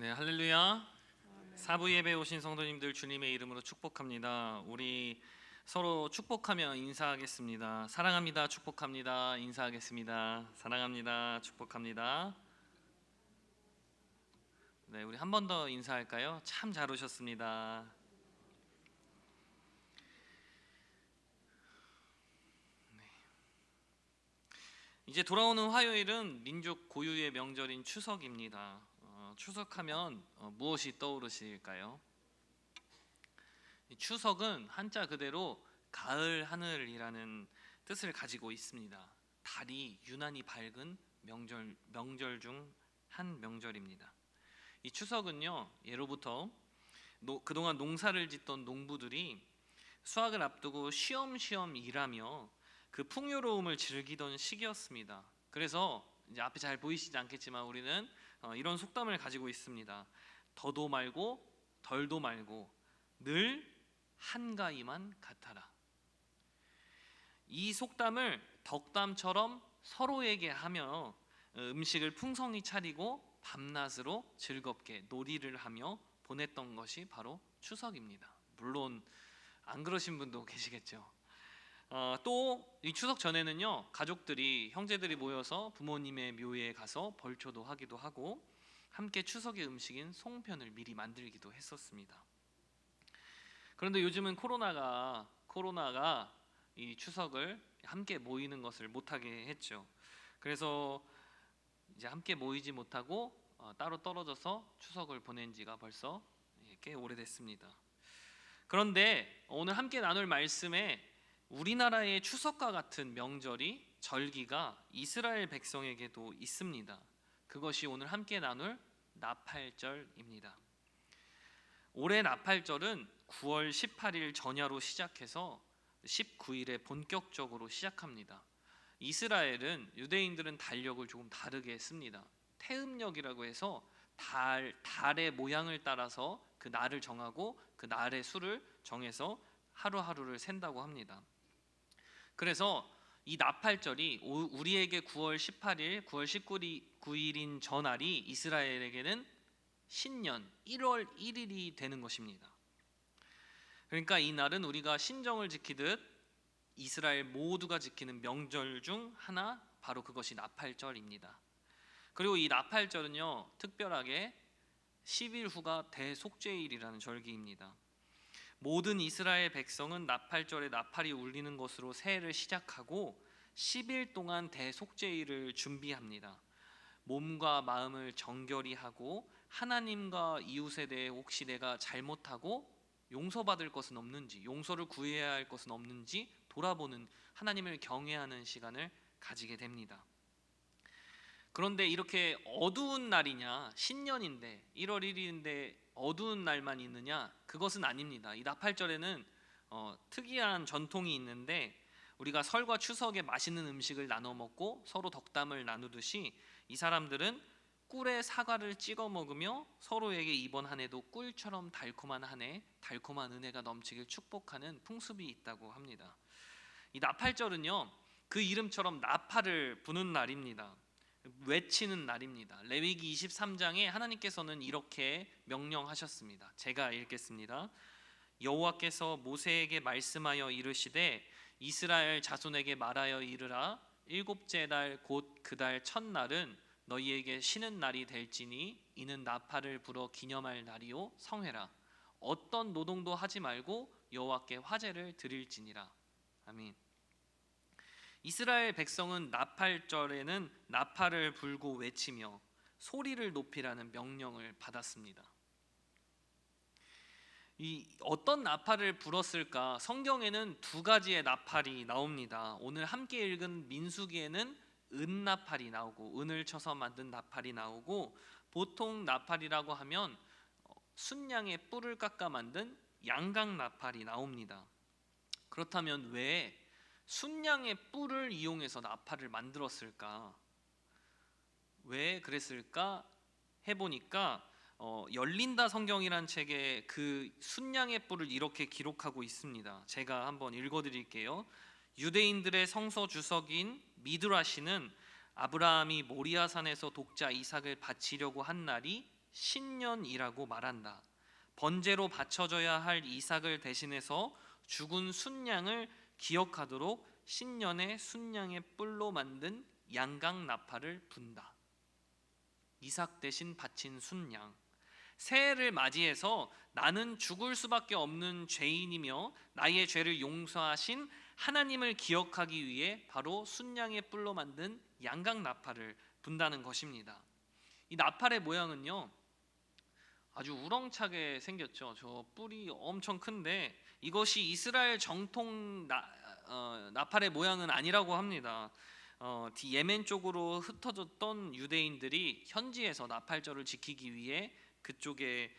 네, 할렐루야. 사부 예배 오신 성도님들 주님의 이름으로 축복합니다. 우리 서로 축복하며 인사하겠습니다. 사랑합니다. 축복합니다. 인사하겠습니다. 사랑합니다. 축복합니다. 네, 우리 한 번 더 인사할까요? 참 잘 오셨습니다. 이제 돌아오는 화요일은 민족 고유의 명절인 추석입니다. 추석하면 무엇이 떠오르실까요? 추석은 한자 그대로 가을 하늘이라는 뜻을 가지고 있습니다. 달이 유난히 밝은 명절 중 한 명절입니다. 이 추석은요, 예로부터 그동안 농사를 짓던 농부들이 수확을 앞두고 쉬엄쉬엄 일하며 그 풍요로움을 즐기던 시기였습니다. 그래서 이제 앞에 잘 보이시지 않겠지만 우리는 이런 속담을 가지고 있습니다. 더도 말고 덜도 말고 늘 한가위만 같아라. 이 속담을 덕담처럼 서로에게 하며 음식을 풍성히 차리고 밤낮으로 즐겁게 놀이를 하며 보냈던 것이 바로 추석입니다. 물론 안 그러신 분도 계시겠죠. 또 이 추석 전에는요, 가족들이 형제들이 모여서 부모님의 묘에 가서 벌초도 하기도 하고 함께 추석의 음식인 송편을 미리 만들기도 했었습니다. 그런데 요즘은 코로나가 이 추석을 함께 모이는 것을 못하게 했죠. 그래서 이제 함께 모이지 못하고 따로 떨어져서 추석을 보낸 지가 벌써 꽤 오래됐습니다. 그런데 오늘 함께 나눌 말씀에 우리나라의 추석과 같은 명절이 절기가 이스라엘 백성에게도 있습니다. 그것이 오늘 함께 나눌 나팔절입니다. 올해 나팔절은 9월 18일 전야로 시작해서 19일에 본격적으로 시작합니다. 이스라엘은 유대인들은 달력을 조금 다르게 씁니다. 태음력이라고 해서 달의 모양을 따라서 그 날을 정하고 그 날의 수를 정해서 하루하루를 센다고 합니다. 그래서 이 나팔절이 우리에게 9월 18일, 9월 19일인 저날이 이스라엘에게는 신년 1월 1일이 되는 것입니다. 그러니까 이 날은 우리가 신정을 지키듯 이스라엘 모두가 지키는 명절 중 하나, 바로 그것이 나팔절입니다. 그리고 이 나팔절은요, 특별하게 10일 후가 대속죄일이라는 절기입니다. 모든 이스라엘 백성은 나팔절에 나팔이 울리는 것으로 새해를 시작하고 10일 동안 대속죄일을 준비합니다. 몸과 마음을 정결히 하고 하나님과 이웃에 대해 혹시 내가 잘못하고 용서받을 것은 없는지, 용서를 구해야 할 것은 없는지 돌아보는, 하나님을 경외하는 시간을 가지게 됩니다. 그런데 이렇게 어두운 날이냐, 신년인데 1월 1일인데 어두운 날만 있느냐? 그것은 아닙니다. 이 나팔절에는 특이한 전통이 있는데, 우리가 설과 추석에 맛있는 음식을 나눠 먹고 서로 덕담을 나누듯이 이 사람들은 꿀에 사과를 찍어 먹으며 서로에게 이번 한 해도 꿀처럼 달콤한 한 해, 달콤한 은혜가 넘치길 축복하는 풍습이 있다고 합니다. 이 나팔절은요, 그 이름처럼 나팔을 부는 날입니다. 외치는 날입니다. 레위기 23장에 하나님께서는 이렇게 명령하셨습니다. 제가 읽겠습니다. 여호와께서 모세에게 말씀하여 이르시되 이스라엘 자손에게 말하여 이르라. 일곱째 달 곧 그 달 첫날은 너희에게 쉬는 날이 될지니 이는 나팔을 불어 기념할 날이요 성회라. 어떤 노동도 하지 말고 여호와께 화제를 드릴지니라. 아멘. 이스라엘 백성은 나팔절에는 나팔을 불고 외치며 소리를 높이라는 명령을 받았습니다. 이 어떤 나팔을 불었을까? 성경에는 두 가지의 나팔이 나옵니다. 오늘 함께 읽은 민수기에는 은나팔이 나오고 은을 쳐서 만든 나팔이 나오고, 보통 나팔이라고 하면 순양의 뿔을 깎아 만든 양각 나팔이 나옵니다. 그렇다면 왜 순양의 뿔을 이용해서 나팔을 만들었을까? 왜 그랬을까 해보니까 열린다 성경이란 책에 그 순양의 뿔을 이렇게 기록하고 있습니다. 제가 한번 읽어드릴게요. 유대인들의 성서 주석인 미드라시는 아브라함이 모리아산에서 독자 이삭을 바치려고 한 날이 신년이라고 말한다. 번제로 바쳐져야 할 이삭을 대신해서 죽은 순양을 기억하도록 신년에 순양의 뿔로 만든 양각 나팔을 분다. 이삭 대신 바친 순양. 새해를 맞이해서 나는 죽을 수밖에 없는 죄인이며 나의 죄를 용서하신 하나님을 기억하기 위해 바로 순양의 뿔로 만든 양각 나팔을 분다는 것입니다. 이 나팔의 모양은요, 아주 우렁차게 생겼죠. 저 뿔이 엄청 큰데 이것이 이스라엘 정통 나팔의 모양은 아니라고 합니다. 예멘 쪽으로 흩어졌던 유대인들이 현지에서 나팔절을 지키기 위해 그쪽에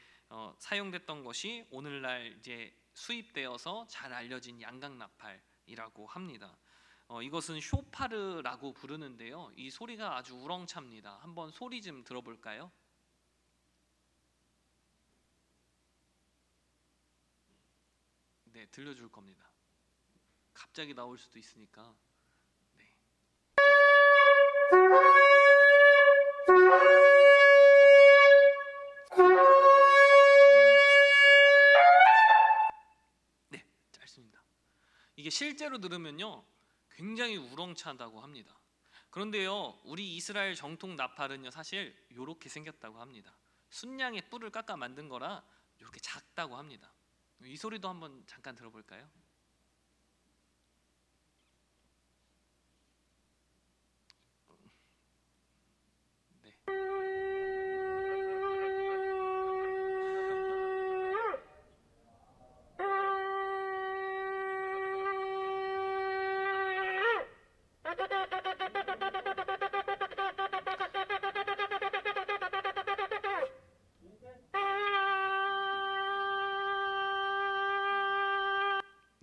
사용됐던 것이 오늘날 이제 수입되어서 잘 알려진 양각 나팔이라고 합니다. 이것은 쇼파르라고 부르는데요. 이 소리가 아주 우렁찹니다. 한번 소리 좀 들어볼까요? 네, 들려줄 겁니다. 갑자기 나올 수도 있으니까. 네. 네, 짧습니다. 이게 실제로 들으면요, 굉장히 우렁차다고 합니다. 그런데요, 우리 이스라엘 정통 나팔은요, 사실 이렇게 생겼다고 합니다. 순양의 뿔을 깎아 만든 거라 이렇게 작다고 합니다. 이 소리도 한번 잠깐 들어볼까요? 네.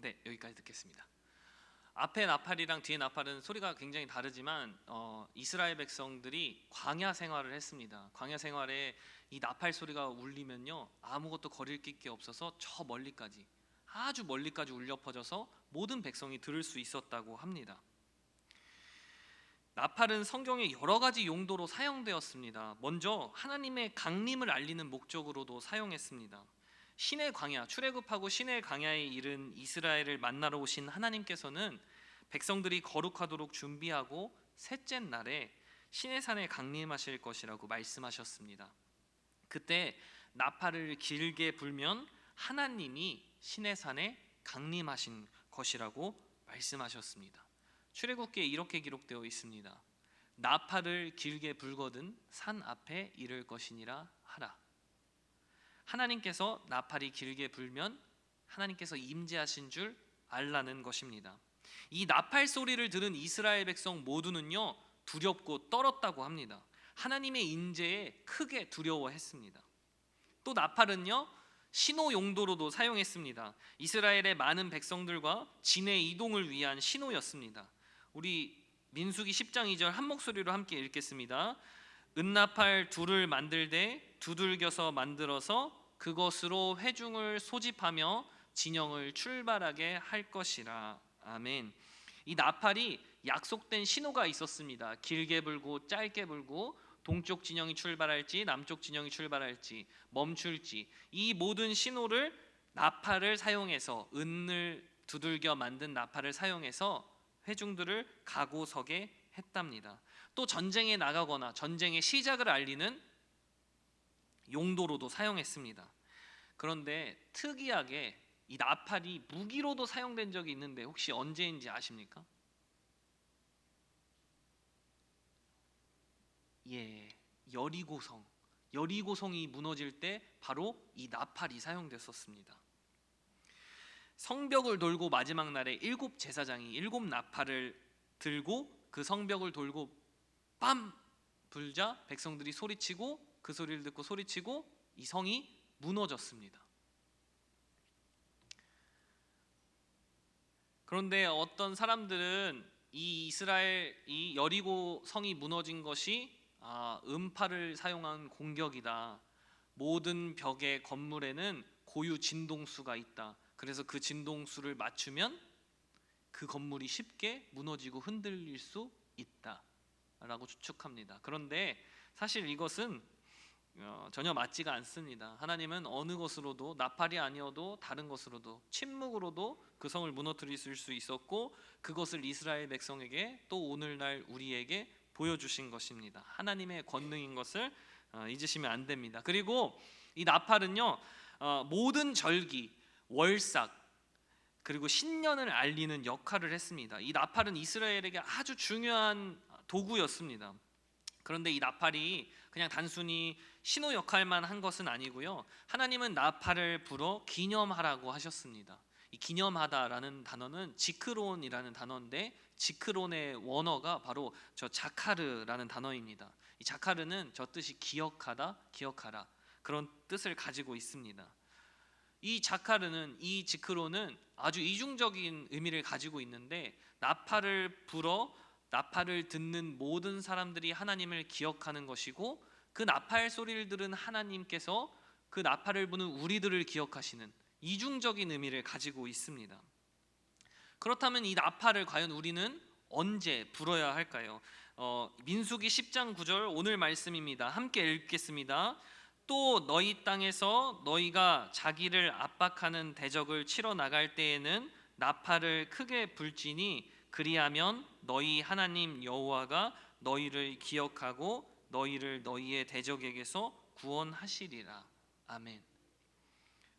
네, 여기까지 듣겠습니다. 앞에 나팔이랑 뒤에 나팔은 소리가 굉장히 다르지만 이스라엘 백성들이 광야 생활을 했습니다. 광야 생활에 이 나팔 소리가 울리면요, 아무것도 거릴 게 없어서 저 멀리까지, 아주 멀리까지 울려 퍼져서 모든 백성이 들을 수 있었다고 합니다. 나팔은 성경에 여러 가지 용도로 사용되었습니다. 먼저 하나님의 강림을 알리는 목적으로도 사용했습니다. 신의 광야, 출애굽하고 신의 광야에 이른 이스라엘을 만나러 오신 하나님께서는 백성들이 거룩하도록 준비하고 셋째 날에 신의 산에 강림하실 것이라고 말씀하셨습니다. 그때 나팔을 길게 불면 하나님이 신의 산에 강림하신 것이라고 말씀하셨습니다. 출애굽기에 이렇게 기록되어 있습니다. 나팔을 길게 불거든 산 앞에 이를 것이니라 하라. 하나님께서 나팔이 길게 불면 하나님께서 임재하신 줄 알라는 것입니다. 이 나팔 소리를 들은 이스라엘 백성 모두는요, 두렵고 떨었다고 합니다. 하나님의 임재에 크게 두려워했습니다. 또 나팔은요, 신호 용도로도 사용했습니다. 이스라엘의 많은 백성들과 진의 이동을 위한 신호였습니다. 우리 민수기 10장 2절 한 목소리로 함께 읽겠습니다. 은나팔 둘을 만들되 두들겨서 만들어서 그것으로 회중을 소집하며 진영을 출발하게 할 것이라. 아멘. 이 나팔이 약속된 신호가 있었습니다. 길게 불고 짧게 불고 동쪽 진영이 출발할지 남쪽 진영이 출발할지 멈출지, 이 모든 신호를 나팔을 사용해서, 은을 두들겨 만든 나팔을 사용해서 회중들을 가고 서게 했답니다. 또 전쟁에 나가거나 전쟁의 시작을 알리는 용도로도 사용했습니다. 그런데 특이하게 이 나팔이 무기로도 사용된 적이 있는데 혹시 언제인지 아십니까? 예, 여리고성이 무너질 때 바로 이 나팔이 사용됐었습니다. 성벽을 돌고 마지막 날에 7 제사장이 7 나팔을 들고 그 성벽을 돌고 빰 불자 백성들이 소리치고, 그 소리를 듣고 소리치고 이 성이 무너졌습니다. 그런데 어떤 사람들은 이 여리고 성이 무너진 것이 음파를 사용한 공격이다. 모든 벽의 건물에는 고유 진동수가 있다. 그래서 그 진동수를 맞추면 그 건물이 쉽게 무너지고 흔들릴 수 있다라고 추측합니다. 그런데 사실 이것은 전혀 맞지가 않습니다. 하나님은 어느 것으로도, 나팔이 아니어도 다른 것으로도, 침묵으로도 그 성을 무너뜨리실 수 있었고, 그것을 이스라엘 백성에게 또 오늘날 우리에게 보여주신 것입니다. 하나님의 권능인 것을 잊으시면 안 됩니다. 그리고 이 나팔은요, 모든 절기, 월삭, 그리고 신년을 알리는 역할을 했습니다. 이 나팔은 이스라엘에게 아주 중요한 도구였습니다. 그런데 이 나팔이 그냥 단순히 신호 역할만 한 것은 아니고요, 하나님은 나팔을 불어 기념하라고 하셨습니다. 이 기념하다라는 단어는 지크론이라는 단어인데, 지크론의 원어가 바로 저 자카르라는 단어입니다. 이 자카르는 저 뜻이 기억하다, 기억하라, 그런 뜻을 가지고 있습니다. 이 자카르는, 이 지크론은 아주 이중적인 의미를 가지고 있는데, 나팔을 불어 나팔을 듣는 모든 사람들이 하나님을 기억하는 것이고, 그 나팔 소리를 들은 하나님께서 그 나팔을 부는 우리들을 기억하시는 이중적인 의미를 가지고 있습니다. 그렇다면 이 나팔을 과연 우리는 언제 불어야 할까요? 민수기 10장 9절 오늘 말씀입니다. 함께 읽겠습니다. 또 너희 땅에서 너희가 자기를 압박하는 대적을 치러 나갈 때에는 나팔을 크게 불지니 그리하면 너희 하나님 여호와가 너희를 기억하고 너희를 너희의 대적에게서 구원하시리라. 아멘.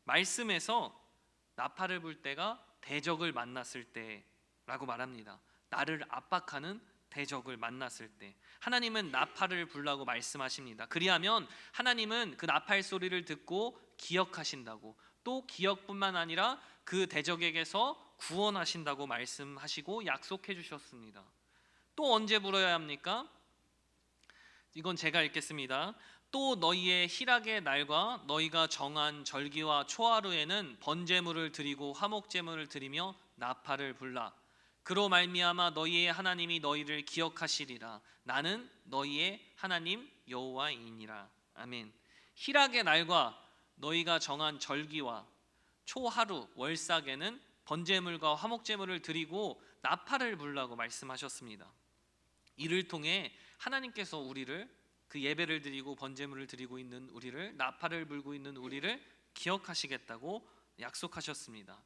말씀에서 나팔을 불 때가 대적을 만났을 때라고 말합니다. 나를 압박하는 대적을 만났을 때 하나님은 나팔을 불라고 말씀하십니다. 그리하면 하나님은 그 나팔 소리를 듣고 기억하신다고, 또 기억뿐만 아니라 그 대적에게서 구원하신다고 말씀하시고 약속해 주셨습니다. 또 언제 불어야 합니까? 이건 제가 읽겠습니다. 또 너희의 희락의 날과 너희가 정한 절기와 초하루에는 번제물을 드리고 화목제물을 드리며 나팔을 불라. 그로 말미암아 너희의 하나님이 너희를 기억하시리라. 나는 너희의 하나님 여호와이니라. 아멘. 희락의 날과 너희가 정한 절기와 초하루 월삭에는 번제물과 화목제물을 드리고 나팔을 불라고 말씀하셨습니다. 이를 통해 하나님께서 우리를, 그 예배를 드리고 번제물을 드리고 있는 우리를, 나팔을 불고 있는 우리를 기억하시겠다고 약속하셨습니다.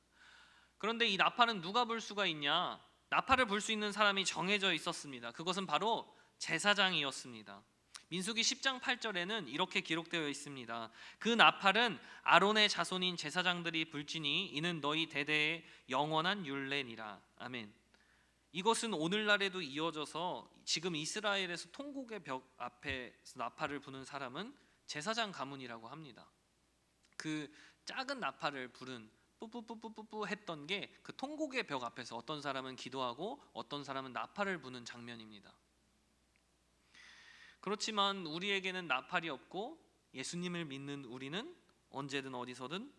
그런데 이 나팔은 누가 불 수가 있냐? 나팔을 불 수 있는 사람이 정해져 있었습니다. 그것은 바로 제사장이었습니다. 민수기 10장 8절에는 이렇게 기록되어 있습니다. 그 나팔은 아론의 자손인 제사장들이 불지니 이는 너희 대대의 영원한 율례니라. 아멘. 이것은 오늘날에도 이어져서 지금 이스라엘에서 통곡의 벽 앞에서 나팔을 부는 사람은 제사장 가문이라고 합니다. 그 작은 나팔을 부른 뿌뿌뿌뿌뿌 했던 게 그 통곡의 벽 앞에서 어떤 사람은 기도하고 어떤 사람은 나팔을 부는 장면입니다. 그렇지만 우리에게는 나팔이 없고 예수님을 믿는 우리는 언제든 어디서든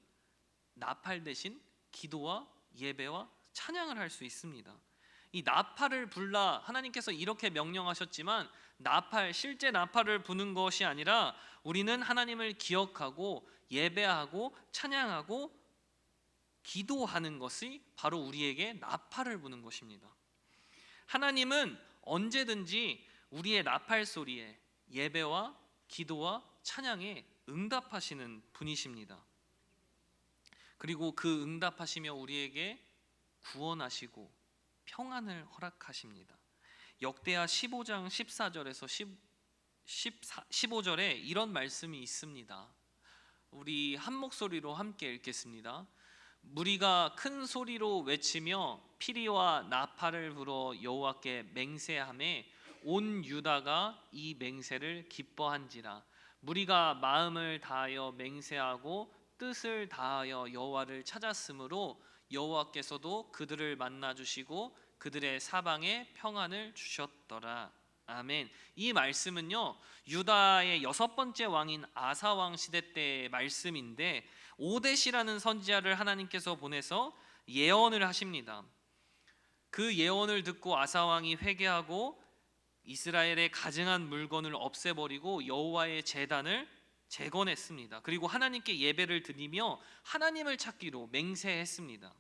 나팔 대신 기도와 예배와 찬양을 할 수 있습니다. 이 나팔을 불라, 하나님께서 이렇게 명령하셨지만 실제 나팔을 부는 것이 아니라 우리는 하나님을 기억하고 예배하고 찬양하고 기도하는 것이 바로 우리에게 나팔을 부는 것입니다. 하나님은 언제든지 우리의 나팔 소리에, 예배와 기도와 찬양에 응답하시는 분이십니다. 그리고 그 응답하시며 우리에게 구원하시고 평안을 허락하십니다. 역대하 15장 14절에서 15절에 이런 말씀이 있습니다. 우리 한 목소리로 함께 읽겠습니다. 무리가 큰 소리로 외치며 피리와 나팔을 불어 여호와께 맹세하매 온 유다가 이 맹세를 기뻐한지라. 무리가 마음을 다하여 맹세하고 뜻을 다하여 여호와를 찾았으므로 여호와께서도 그들을 만나 주시고 그들의 사방에 평안을 주셨더라. 아멘. 이 말씀은요, 유다의 6번째 왕인 아사 왕 시대 때의 말씀인데, 오뎃이라는 선지자를 하나님께서 보내서 예언을 하십니다. 그 예언을 듣고 아사 왕이 회개하고 이스라엘의 가증한 물건을 없애버리고 여호와의 제단을 재건했습니다. 그리고 하나님께 예배를 드리며 하나님을 찾기로 맹세했습니다.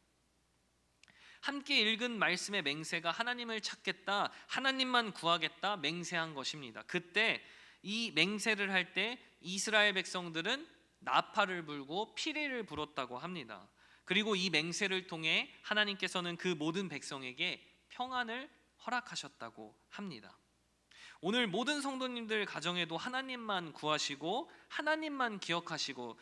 함께 읽은 말씀의 맹세가 하나님을 찾겠다, 하나님만 구하겠다 맹세한 것입니다. 그때 이 맹세를 할 때 이스라엘 백성들은 나팔을 불고 피리를 불었다고 합니다. 그리고 이 맹세를 통해 하나님께서는 그 모든 백성에게 평안을 허락하셨다고 합니다. 오늘 모든 성도님들 가정에도 하나님만 구하시고 하나님만 기억하시고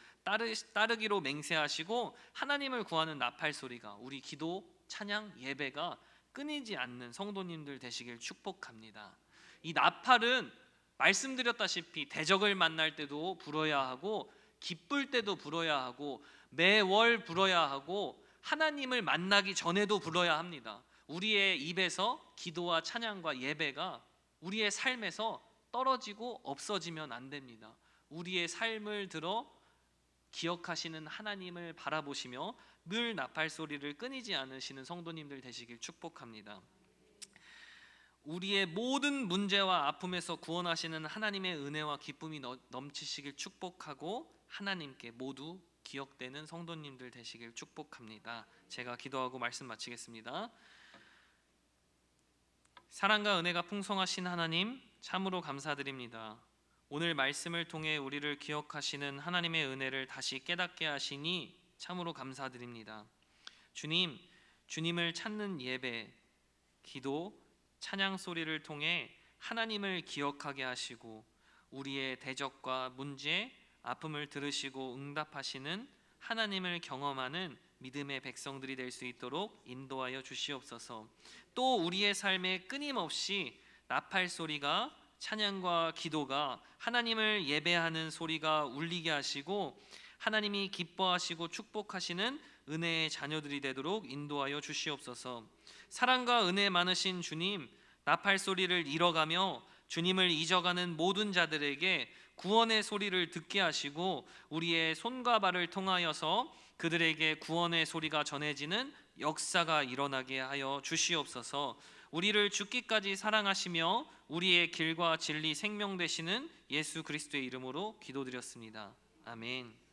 따르기로 맹세하시고 하나님을 구하는 나팔 소리가, 우리 기도, 찬양, 예배가 끊이지 않는 성도님들 되시길 축복합니다. 이 나팔은 말씀드렸다시피 대적을 만날 때도 불어야 하고, 기쁠 때도 불어야 하고, 매월 불어야 하고, 하나님을 만나기 전에도 불어야 합니다. 우리의 입에서 기도와 찬양과 예배가 우리의 삶에서 떨어지고 없어지면 안 됩니다. 우리의 삶을 들어 기억하시는 하나님을 바라보시며 늘 나팔 소리를 끊이지 않으시는 성도님들 되시길 축복합니다. 우리의 모든 문제와 아픔에서 구원하시는 하나님의 은혜와 기쁨이 넘치시길 축복하고, 하나님께 모두 기억되는 성도님들 되시길 축복합니다. 제가 기도하고 말씀 마치겠습니다. 사랑과 은혜가 풍성하신 하나님, 참으로 감사드립니다. 오늘 말씀을 통해 우리를 기억하시는 하나님의 은혜를 다시 깨닫게 하시니 참으로 감사드립니다. 주님, 주님을 찾는 예배, 기도, 찬양 소리를 통해 하나님을 기억하게 하시고, 우리의 대적과 문제, 아픔을 들으시고 응답하시는 하나님을 경험하는 믿음의 백성들이 될 수 있도록 인도하여 주시옵소서. 또 우리의 삶에 끊임없이 나팔 소리가, 찬양과 기도가, 하나님을 예배하는 소리가 울리게 하시고, 하나님이 기뻐하시고 축복하시는 은혜의 자녀들이 되도록 인도하여 주시옵소서. 사랑과 은혜 많으신 주님, 나팔 소리를 잃어가며 주님을 잊어가는 모든 자들에게 구원의 소리를 듣게 하시고, 우리의 손과 발을 통하여서 그들에게 구원의 소리가 전해지는 역사가 일어나게 하여 주시옵소서. 우리를 죽기까지 사랑하시며 우리의 길과 진리 생명 되시는 예수 그리스도의 이름으로 기도드렸습니다. 아멘.